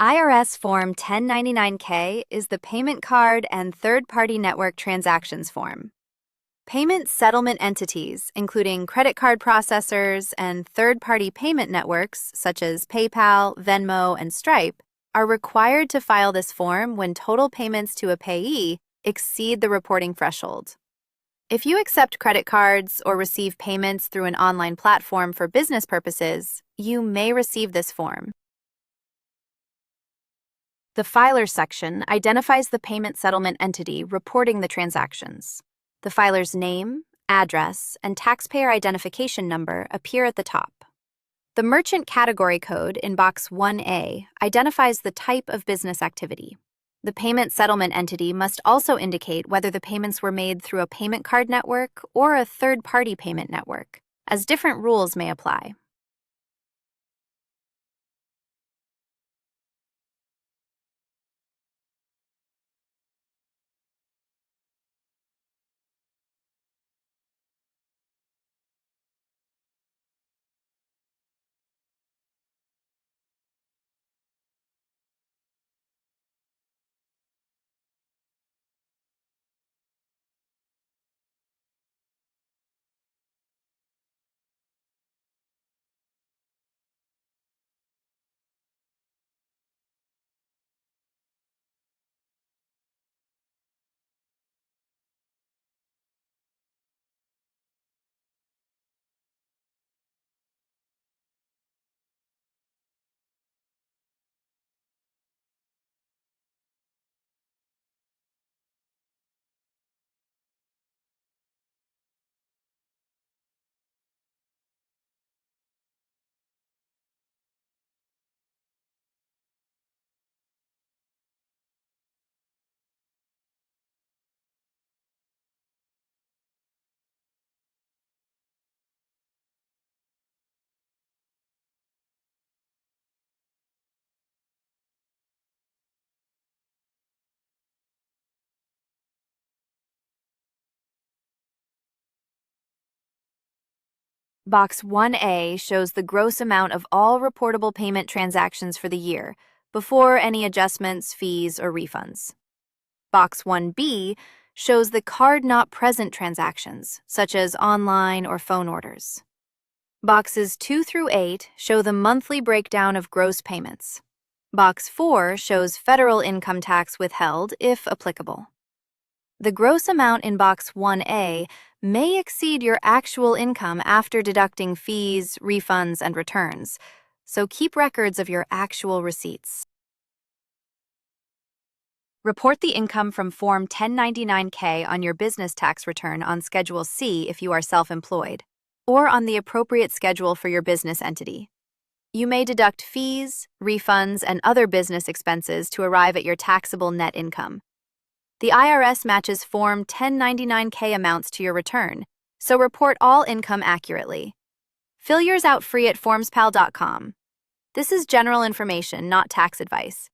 IRS Form 1099-K is the payment card and third-party network transactions form. Payment settlement entities, including credit card processors and third-party payment networks such as PayPal, Venmo, and Stripe, are required to file this form when total payments to a payee exceed the reporting threshold. If you accept credit cards or receive payments through an online platform for business purposes, you may receive this form. The Filer section identifies the payment settlement entity reporting the transactions. The filer's name, address, and taxpayer identification number appear at the top. The Merchant Category Code in Box 1A identifies the type of business activity. The payment settlement entity must also indicate whether the payments were made through a payment card network or a third-party payment network, as different rules may apply. Box 1A shows the gross amount of all reportable payment transactions for the year, before any adjustments, fees, or refunds. Box 1B shows the card-not-present transactions, such as online or phone orders. Boxes 2 through 8 show the monthly breakdown of gross payments. Box 4 shows federal income tax withheld, if applicable. The gross amount in Box 1A may exceed your actual income after deducting fees, refunds, and returns, so keep records of your actual receipts. Report the income from Form 1099-K on your business tax return on Schedule C if you are self-employed, or on the appropriate schedule for your business entity. You may deduct fees, refunds, and other business expenses to arrive at your taxable net income. The IRS matches Form 1099-K amounts to your return, so report all income accurately. Fill yours out free at FormsPal.com. This is general information, not tax advice.